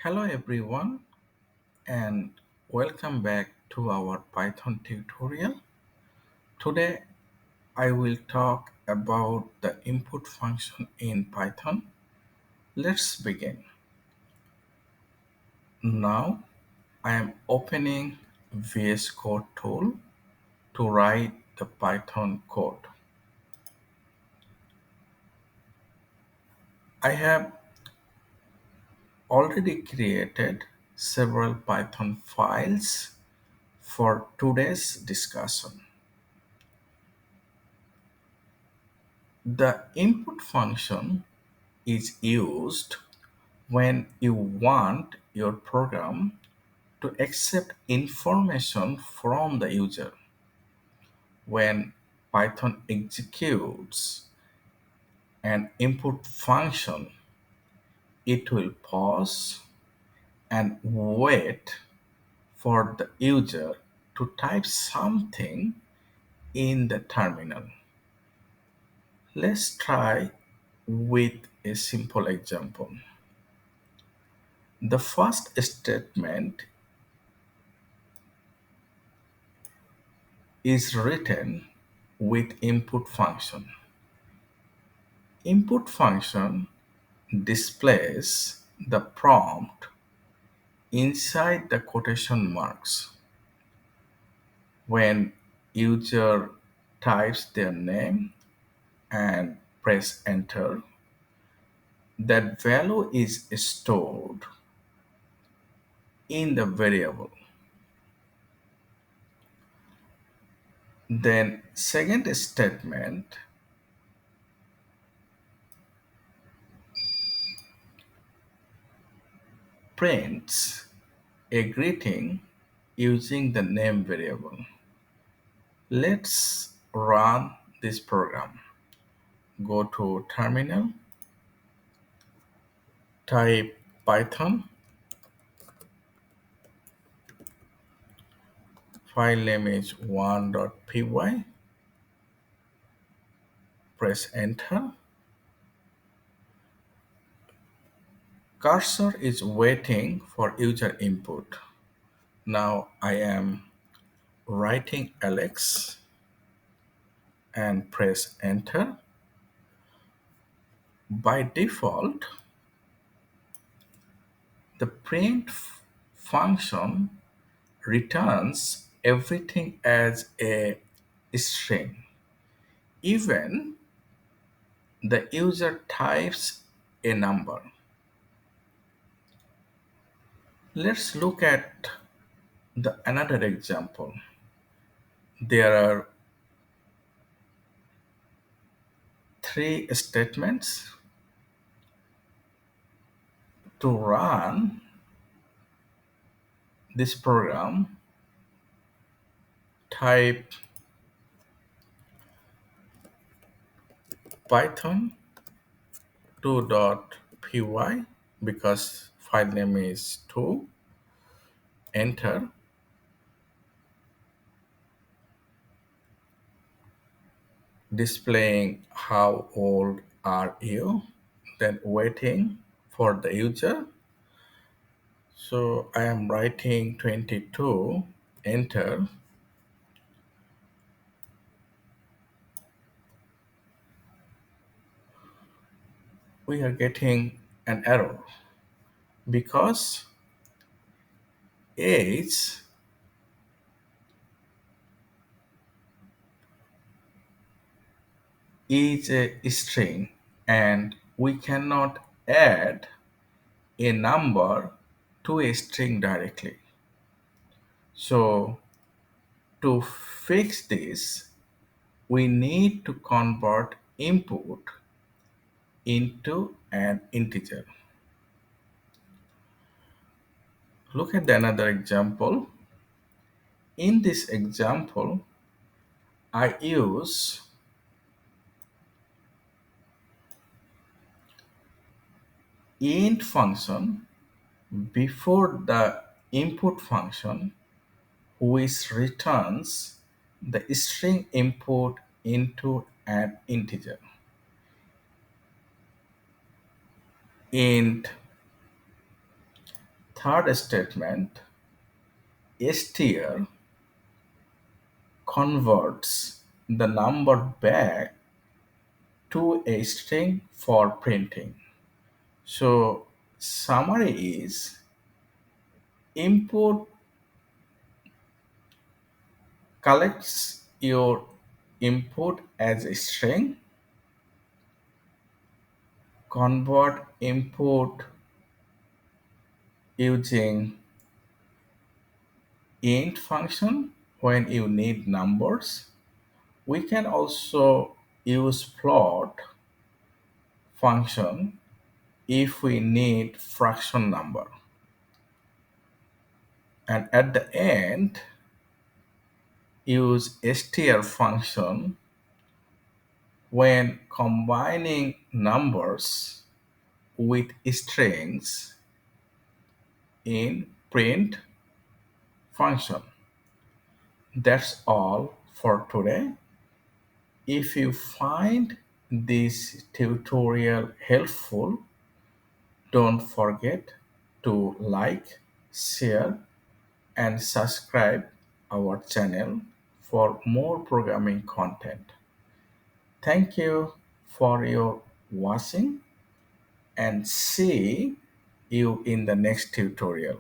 Hello everyone and welcome back to our Python tutorial. Today I will talk about the input function in Python. Let's begin. Now I am opening VS Code tool to write the Python code. I have already created several Python files for today's discussion. The input function is used when you want your program to accept information from the user. When Python executes an input function, it will pause and wait for the user to type something in the terminal. Let's try with a simple example. The first statement is written with input function. Input function displays the prompt inside the quotation marks. When user types their name and press enter, that value is stored in the variable. Then second statement prints a greeting using the name variable. Let's run this program. Go to terminal, type Python, file name is 1.py, press enter. Cursor is waiting for user input. Now I am writing Alex and press enter. By default, the function returns everything as a string. Even the user types a number. Let's look at another example. There are three statements to run this program. Type Python 2.py because file name is 2. Enter. Displaying how old are you, then waiting for the user. So I am writing 22. Enter. We are getting an error because age is a string and we cannot add a number to a string directly. So to fix this, we need to convert input into an integer. Look at another example. In this example, I use int function before the input function which returns the string input into an integer. Int Third statement, str converts the number back to a string for printing. So summary is input collects your input as a string, convert input using int function when you need numbers. We can also use float function if we need fraction number. And at the end, use str function when combining numbers with strings in print function. That's all for today. If you find this tutorial helpful, don't forget to like, share, and subscribe our channel for more programming content. Thank you for your watching and see you in the next tutorial.